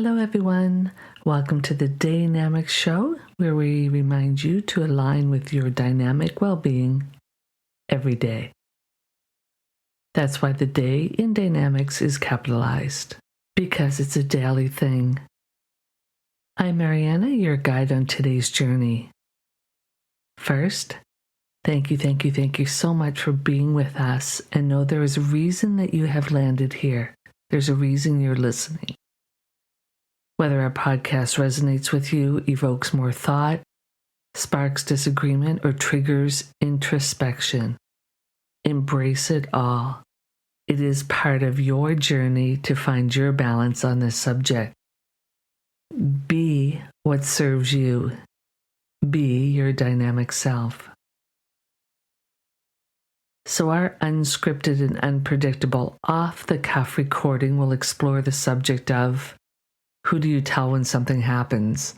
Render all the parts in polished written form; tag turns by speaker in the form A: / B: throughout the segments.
A: Hello, everyone. Welcome to the DAYnamics show, where we remind you to align with your dynamic well-being every day. That's why the day in DAYnamics is capitalized, because it's a daily thing. I'm Mariana, your guide on today's journey. First, thank you so much for being with us, and know there is a reason that you have landed here. There's a reason you're listening. Whether our podcast resonates with you, evokes more thought, sparks disagreement, or triggers introspection, embrace it all. It is part of your journey to find your balance on this subject. Be what serves you. Be your dynamic self. So our unscripted and unpredictable off-the-cuff recording will explore the subject of who do you tell when something happens?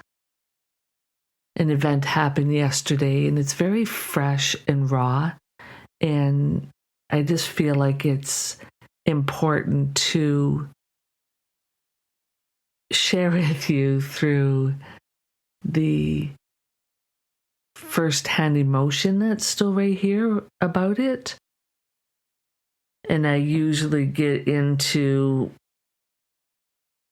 A: An event happened yesterday and it's very fresh and raw. And I just feel like it's important to share with you through the first-hand emotion that's still right here about it. And I usually get into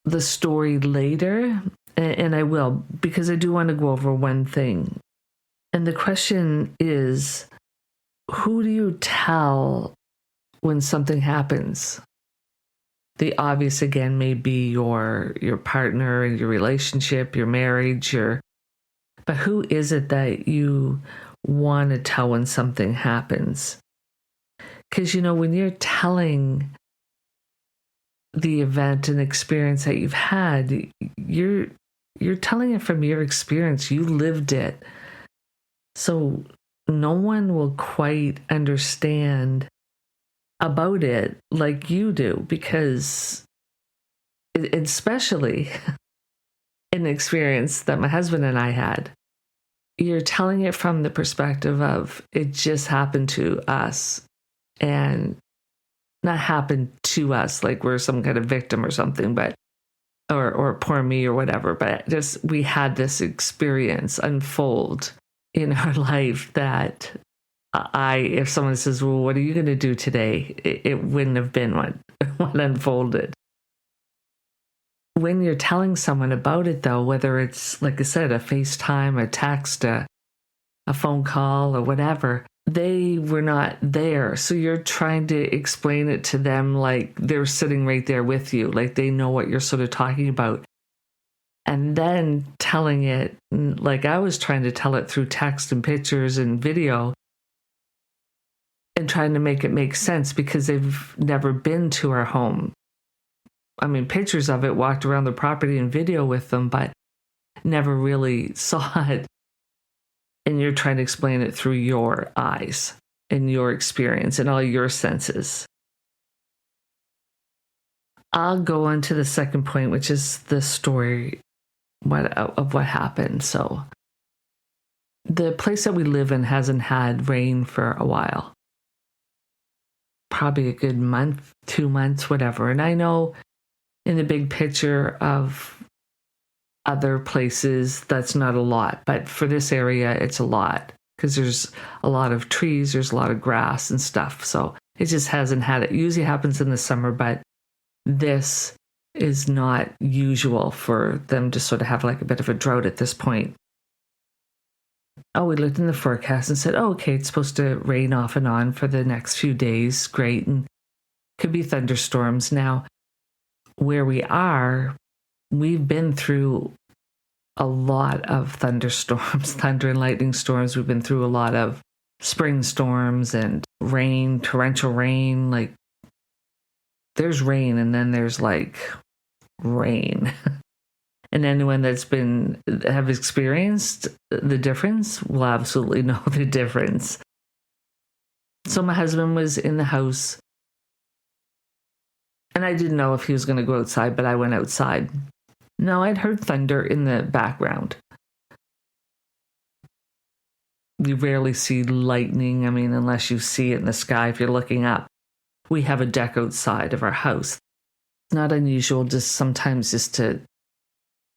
A: the story later, and I will, because I do want to go over one thing. And the question is, who do you tell when something happens? The obvious, again, may be your partner and your relationship, your marriage, but who is it that you want to tell when something happens? Because, when you're telling the event and experience that you've had, you're telling it from your experience. You lived it. So no one will quite understand about it like you do, because especially an experience that my husband and I had, you're telling it from the perspective of it just happened to us, and not happened to us like we're some kind of victim or something, but or poor me or whatever, but just we had this experience unfold in our life that if someone says, well, what are you going to do today? It wouldn't have been what unfolded. When you're telling someone about it, though, whether it's, like I said, a FaceTime, a text, a phone call, or whatever, they were not there. So you're trying to explain it to them like they're sitting right there with you, like they know what you're sort of talking about. And then telling it like I was trying to tell it through text and pictures and video, and trying to make it make sense because they've never been to our home. I mean, pictures of it, walked around the property and video with them, but never really saw it. And you're trying to explain it through your eyes and your experience and all your senses. I'll go on to the second point, which is the story of what happened. So the place that we live in hasn't had rain for a while. Probably a good month, 2 months, whatever. And I know in the big picture of other places, that's not a lot. But for this area, it's a lot because there's a lot of trees, there's a lot of grass and stuff. So it just hasn't had it. Usually happens in the summer, but this is not usual for them to sort of have like a bit of a drought at this point. Oh, we looked in the forecast and said, oh, okay, it's supposed to rain off and on for the next few days. Great. And could be thunderstorms. Now, where we are, we've been through a lot of thunderstorms, thunder and lightning storms. We've been through a lot of spring storms and rain, torrential rain. Like there's rain and then there's like rain. And anyone that's have experienced the difference will absolutely know the difference. So my husband was in the house and I didn't know if he was going to go outside, but I went outside. No, I'd heard thunder in the background. You rarely see lightning. I mean, unless you see it in the sky if you're looking up. We have a deck outside of our house. Not unusual, just sometimes just to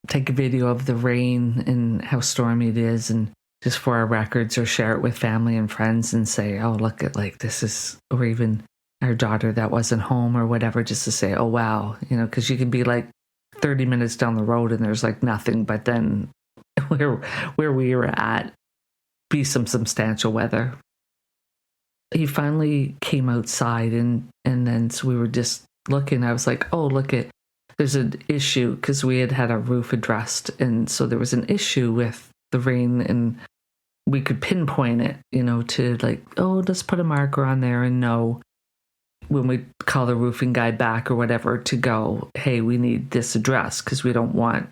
A: take a video of the rain and how stormy it is, and just for our records, or share it with family and friends and say, oh, look at like this is, or even our daughter that wasn't home or whatever, just to say, oh, wow, because you can be like 30 minutes down the road and there's like nothing, but then where we were at, be some substantial weather. He finally came outside and then so we were just looking. I was like, oh, look at, there's an issue, because we had our roof addressed, and so there was an issue with the rain, and we could pinpoint it, to like, oh, let's put a marker on there and know when we call the roofing guy back or whatever to go, hey, we need this address, because we don't want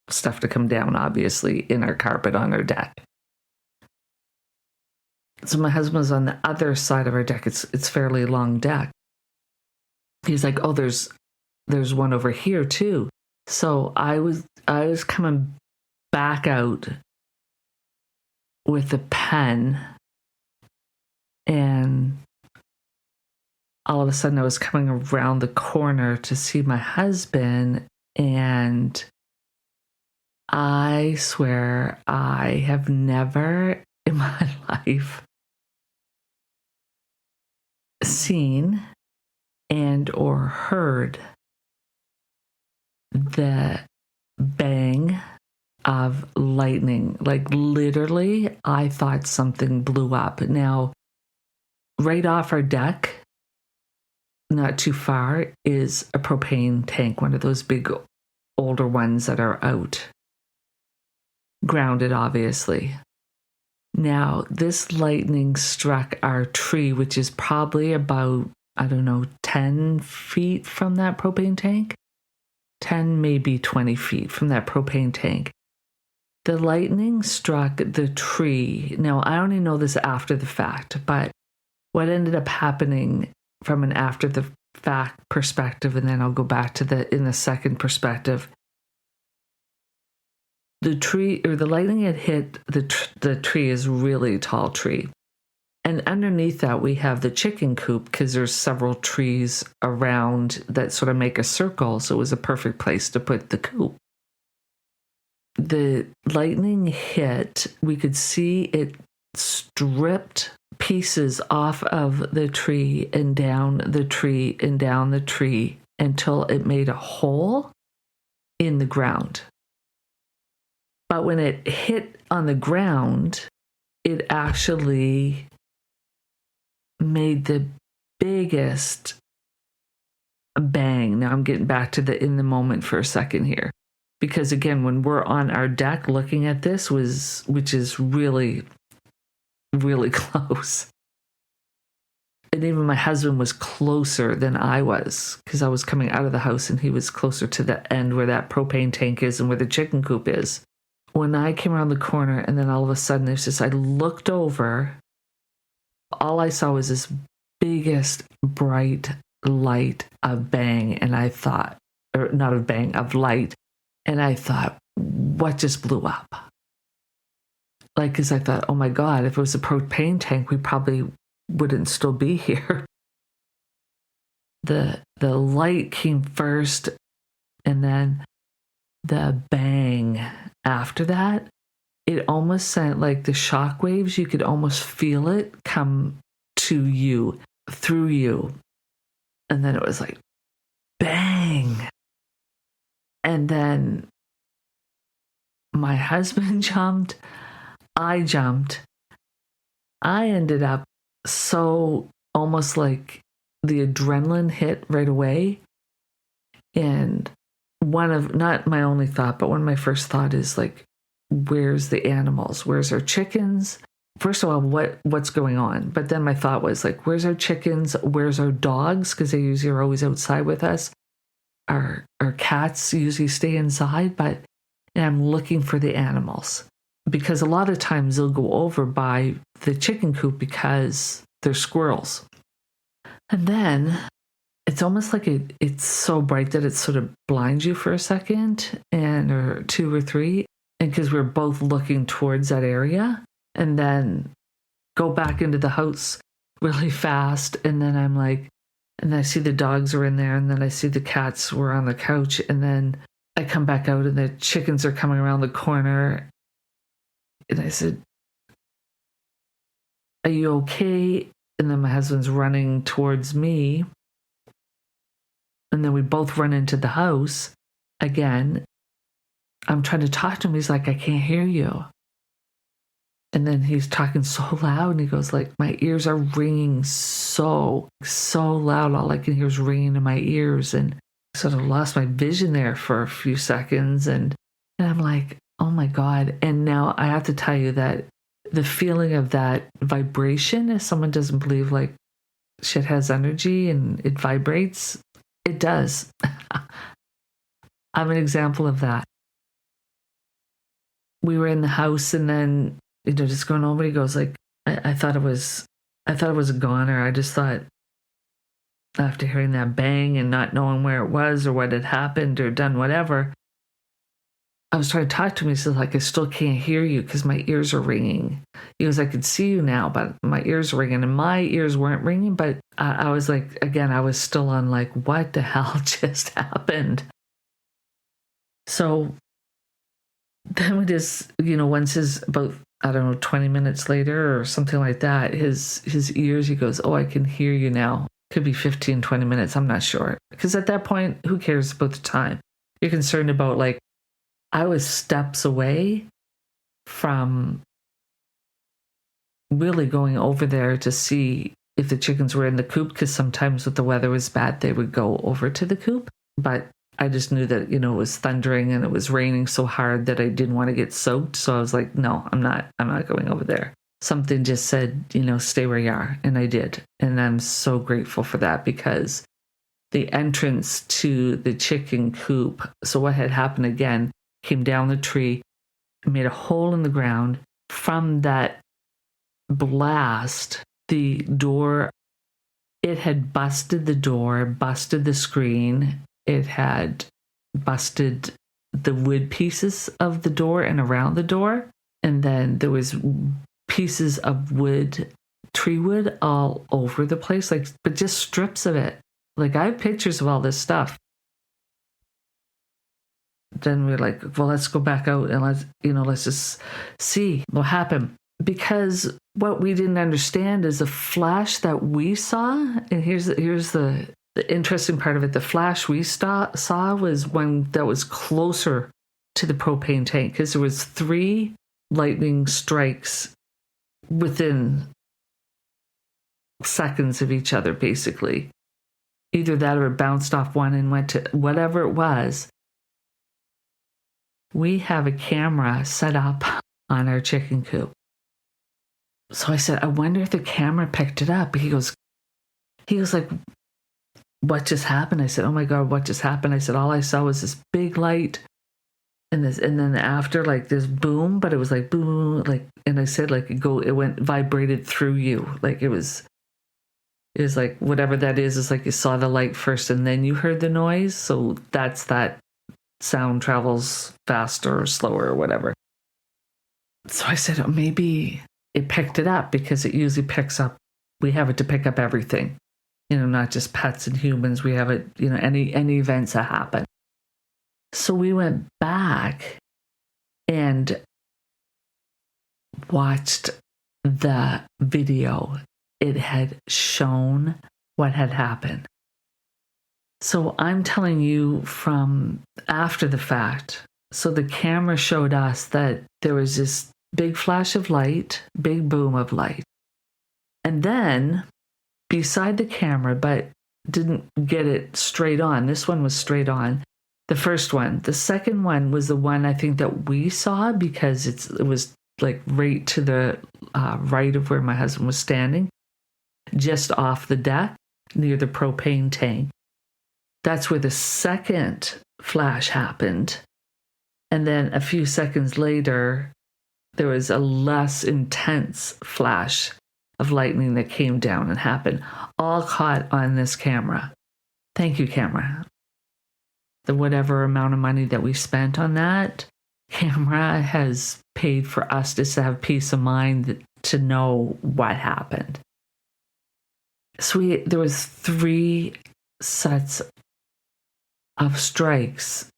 A: stuff to come down, obviously, in our carpet on our deck. So my husband's on the other side of our deck. It's fairly long deck. He's like, oh, there's one over here too. So I was coming back out with a pen, and all of a sudden I was coming around the corner to see my husband, and I swear I have never in my life seen and or heard the bang of lightning. Like literally, I thought something blew up. Now, right off our deck, not too far, is a propane tank, one of those big older ones that are out. Grounded, obviously. Now, this lightning struck our tree, which is probably about, 10 feet from that propane tank. 10, maybe 20 feet from that propane tank. The lightning struck the tree. Now, I only know this after the fact, but what ended up happening from an after the fact perspective, and then I'll go back to in the second perspective, the tree, or the lightning had hit the tree, is really tall tree. And underneath that, we have the chicken coop, because there's several trees around that sort of make a circle. So it was a perfect place to put the coop. The lightning hit, we could see it stripped pieces off of the tree and down the tree and down the tree until it made a hole in the ground. But when it hit on the ground, it actually made the biggest bang. Now I'm getting back to the in the moment for a second here. Because again, when we're on our deck looking at this, which is really, really close. And even my husband was closer than I was, because I was coming out of the house and he was closer to the end where that propane tank is and where the chicken coop is. When I came around the corner, and then all of a sudden I looked over, all I saw was this biggest bright light of bang, and I thought, or not of bang, of light, and I thought, what just blew up? Like, because I thought, oh my God, if it was a propane tank, we probably wouldn't still be here. The light came first, and then the bang after that. It almost sent like the shock waves. You could almost feel it come to you, through you. And then it was like, bang. And then my husband jumped. I jumped. I ended up so almost like the adrenaline hit right away. And not my only thought, but one of my first thought is like, where's the animals? Where's our chickens? First of all, what's going on? But then my thought was like, where's our chickens? Where's our dogs? Because they usually are always outside with us. Our cats usually stay inside, and I'm looking for the animals. Because a lot of times they'll go over by the chicken coop because they're squirrels. And then it's almost like it's so bright that it sort of blinds you for a second, or two or three. And because we're both looking towards that area, and then go back into the house really fast. And then I'm like, and I see the dogs are in there, and then I see the cats were on the couch. And then I come back out and the chickens are coming around the corner. And I said, "Are you okay?" And then my husband's running towards me. And then we both run into the house again. I'm trying to talk to him. He's like, "I can't hear you." And then he's talking so loud, and he goes like, "My ears are ringing so loud. All I can hear is ringing in my ears." And I sort of lost my vision there for a few seconds. And I'm like, oh my God. And now I have to tell you that the feeling of that vibration, if someone doesn't believe like shit has energy and it vibrates, it does. I'm an example of that. We were in the house, and then, just going over, he goes like, I thought it was a goner. I just thought, after hearing that bang and not knowing where it was or what had happened or done whatever, I was trying to talk to him. He said, like, "I still can't hear you because my ears are ringing." He goes, "I could see you now, but my ears are ringing." And my ears weren't ringing, but I was like, again, I was still on like, what the hell just happened? So then we just, once about, I don't know, 20 minutes later or something like that, his ears, he goes, "Oh, I can hear you now." Could be 15, 20 minutes. I'm not sure. Because at that point, who cares about the time? You're concerned about, like, I was steps away from really going over there to see if the chickens were in the coop, because sometimes if the weather was bad, they would go over to the coop. But I just knew that, it was thundering and it was raining so hard that I didn't want to get soaked. So I was like, no, I'm not going over there. Something just said, stay where you are. And I did. And I'm so grateful for that, because the entrance to the chicken coop, so what had happened again, came down the tree, made a hole in the ground. From that blast, the door, it had busted the door, busted the screen. It had busted the wood pieces of the door and around the door. And then there was pieces of wood, tree wood, all over the place, like, but just strips of it. Like, I have pictures of all this stuff. Then we're like, well, let's go back out and let's just see what happened. Because what we didn't understand is the flash that we saw, and here's the interesting part of it. The flash we saw was one that was closer to the propane tank, because there was 3 lightning strikes within seconds of each other, basically. Either that or it bounced off one and went to whatever it was. We have a camera set up on our chicken coop. So I said, I wonder if the camera picked it up. He goes like, "What just happened?" I said, "Oh my God, what just happened?" I said, "All I saw was this big light, and then after, like, this boom, but it was like boom, like," and I said, like, it went vibrated through you. Like, it was like, whatever that is like you saw the light first and then you heard the noise. So that's that sound travels faster or slower or whatever. So I said, oh, maybe it picked it up, because it usually picks up, we have it to pick up everything, not just pets and humans. We have it, any events that happen. So we went back and watched the video. It had shown what had happened. So I'm telling you from after the fact. So the camera showed us that there was this big flash of light, big boom of light. And then beside the camera, but didn't get it straight on. This one was straight on. The first one. The second one was the one I think that we saw, because it was like right to the right of where my husband was standing, just off the deck near the propane tank. That's where the second flash happened. And then a few seconds later, there was a less intense flash of lightning that came down and happened, all caught on this camera. Thank you, camera. The whatever amount of money that we spent on that camera has paid for us to have peace of mind to know what happened. So there was 3 sets of strikes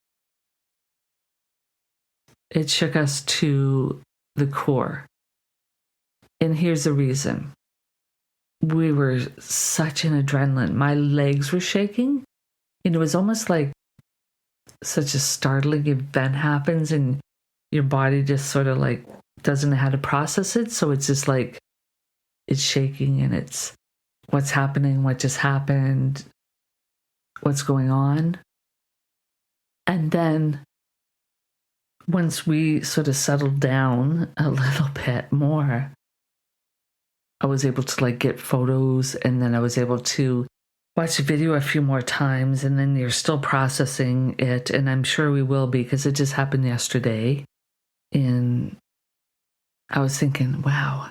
A: It shook us to the core. And here's the reason. We were such an adrenaline. My legs were shaking. And it was almost like such a startling event happens and your body just sort of like doesn't know how to process it. So it's just like, it's shaking and it's what's happening, what just happened, what's going on. And then once we sort of settled down a little bit more, I was able to like get photos, and then I was able to watch the video a few more times, and then you're still processing it. And I'm sure we will be, because it just happened yesterday. And I was thinking, wow.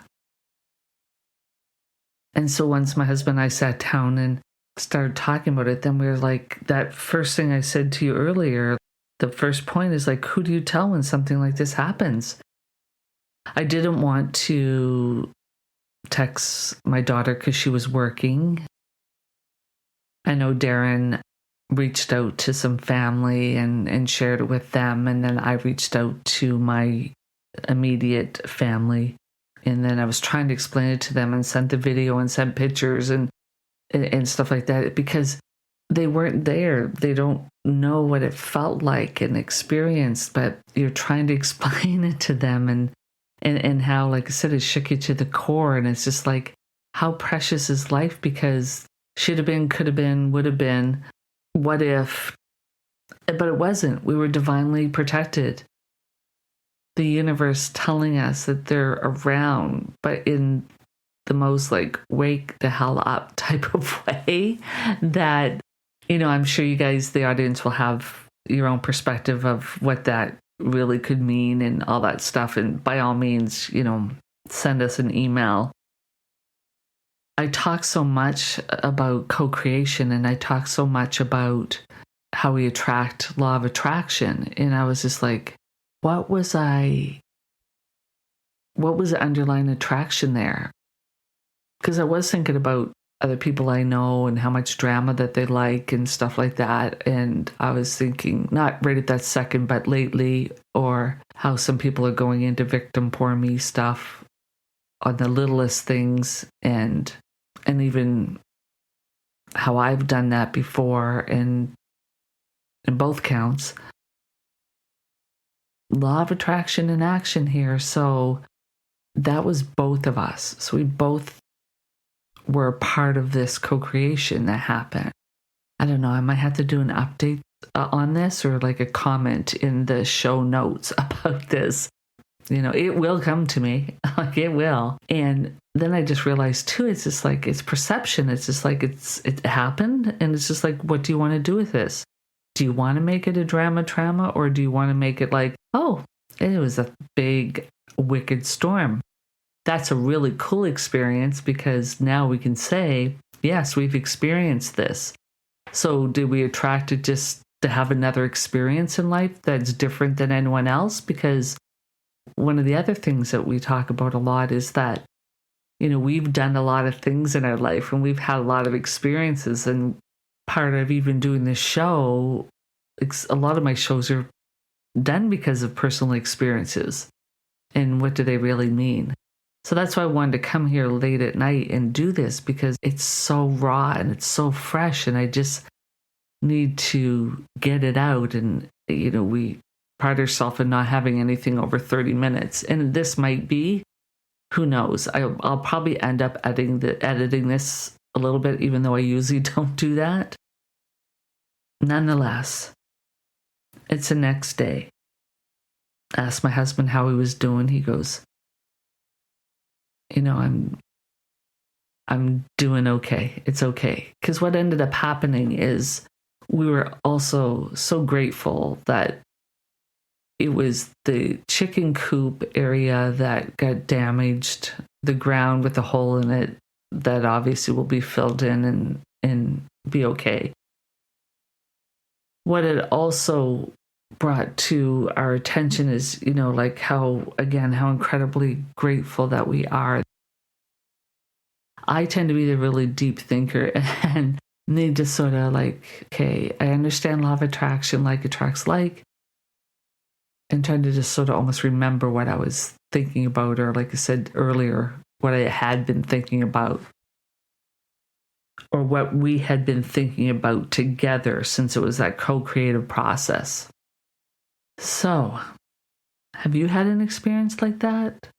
A: And so once my husband and I sat down and started talking about it, then we were like, that first thing I said to you earlier, the first point is like, who do you tell when something like this happens? I didn't want to text my daughter because she was working. I know Darren reached out to some family and shared it with them. And then I reached out to my immediate family. And then I was trying to explain it to them and sent the video and sent pictures and stuff like that, because they weren't there. They don't know what it felt like and experienced, but you're trying to explain it to them and how, like I said, it shook you to the core. And it's just like, how precious is life? Because should have been, could have been, would have been, what if? But it wasn't. We were divinely protected. The universe telling us that they're around, but in the most like wake the hell up type of way that, I'm sure you guys, the audience, will have your own perspective of what that really could mean and all that stuff. And by all means, send us an email. I talk so much about co-creation, and I talk so much about how we attract, law of attraction. And I was just like, what was the underlying attraction there? Because I was thinking about other people I know and how much drama that they like and stuff like that. And I was thinking, not right at that second, but lately, or how some people are going into victim poor me stuff on the littlest things, and even how I've done that before, and in both counts. Law of attraction in action here. So that was both of us. So we both were a part of this co-creation that happened. I don't know, I might have to do an update on this, or like a comment in the show notes about this. It will come to me. Like, it will. And then I just realized too, it's just like, it's perception. It's just like, it happened. And it's just like, what do you want to do with this? Do you want to make it a drama, or do you want to make it like, oh, it was a big, wicked storm? That's a really cool experience, because now we can say, yes, we've experienced this. So did we attract it just to have another experience in life that's different than anyone else? Because one of the other things that we talk about a lot is that, we've done a lot of things in our life, and we've had a lot of experiences. And part of even doing this show, a lot of my shows are done because of personal experiences. And what do they really mean? So that's why I wanted to come here late at night and do this, because it's so raw and it's so fresh, and I just need to get it out. And, we pride ourselves in not having anything over 30 minutes. And this might be, who knows? I'll probably end up editing this a little bit, even though I usually don't do that. Nonetheless, it's the next day. I asked my husband how he was doing. He goes, I'm doing okay. It's okay. Because what ended up happening is we were also so grateful that it was the chicken coop area that got damaged, the ground with a hole in it that obviously will be filled in and be okay. What it also brought to our attention is, like how incredibly grateful that we are. I tend to be the really deep thinker and need to sort of like, okay, I understand law of attraction, like attracts like. and trying to just sort of almost remember what I was thinking about, or like I said earlier, what I had been thinking about, or what we had been thinking about together since it was that co-creative process. So, have you had an experience like that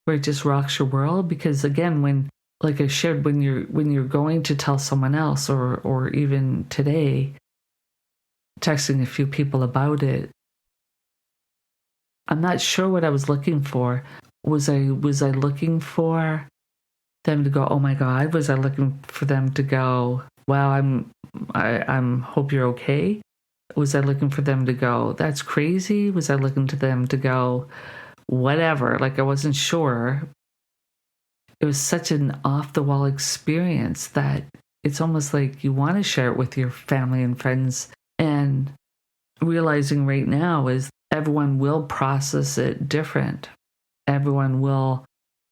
A: where it just rocks your world? Because again, when, like I shared, when you're going to tell someone else, or even today, texting a few people about it, I'm not sure what I was looking for. Was I looking for them to go, oh my God? Was I looking for them to go, wow, I'm hope you're okay? Was I looking for them to go, that's crazy? Was I looking to them to go, whatever? Like, I wasn't sure. It was such an off the wall experience that it's almost like you want to share it with your family and friends. And realizing right now is everyone will process it different. Everyone will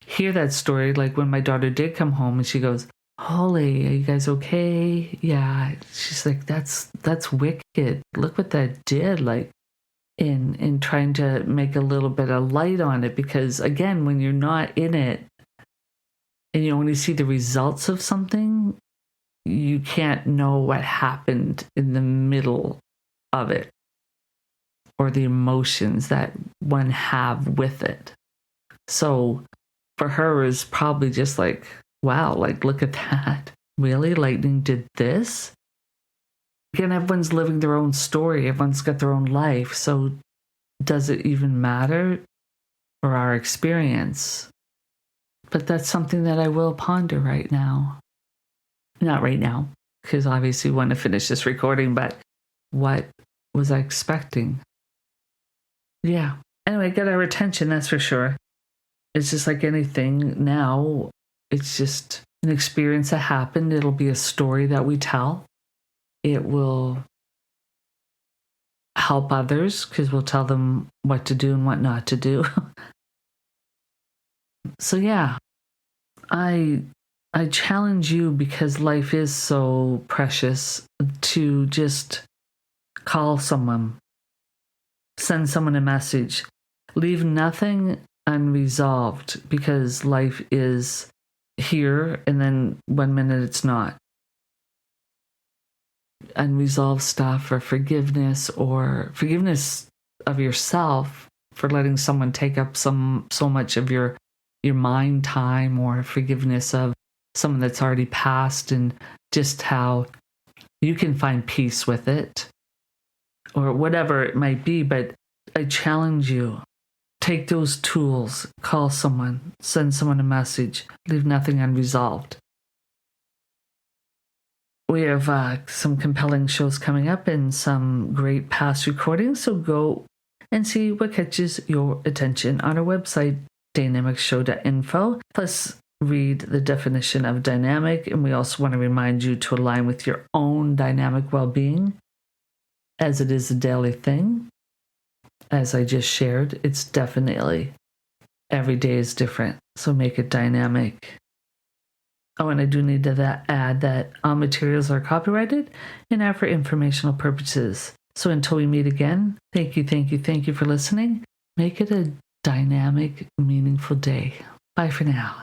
A: hear that story. Like when my daughter did come home and she goes, Holy, are you guys okay? Yeah. She's like, that's wicked. Look what that did. Like in trying to make a little bit of light on it. Because again, when you're not in it and you only see the results of something, you can't know what happened in the middle of it, or the emotions that one have with it. So for her, it was probably just like, wow, like, look at that. Really? Lightning did this? Again, everyone's living their own story. Everyone's got their own life. So does it even matter, or our experience? But that's something that I will ponder right now. Not right now, because obviously we want to finish this recording, but what was I expecting? Yeah. Anyway, got our attention, that's for sure. It's just like anything now. It's just an experience that happened. It'll be a story that we tell. It will help others because we'll tell them what to do and what not to do. So yeah, I challenge you, because life is so precious, to just call someone, send someone a message, leave nothing unresolved, because life is here and then 1 minute it's not. Unresolved stuff, or forgiveness of yourself for letting someone take up so much of your mind time, or forgiveness of someone that's already passed, and just how you can find peace with it, or whatever it might be. But I challenge you, take those tools, call someone, send someone a message, leave nothing unresolved. We have some compelling shows coming up and some great past recordings, so go and see what catches your attention on our website, DAYnamicsShow.info. Plus, read the definition of dynamic, and we also want to remind you to align with your own dynamic well-being, as it is a daily thing. As I just shared, it's definitely every day is different, so make it dynamic. Oh, and I do need to add that all materials are copyrighted and are for informational purposes. So until we meet again, thank you for listening. Make it a dynamic, meaningful day. Bye for now.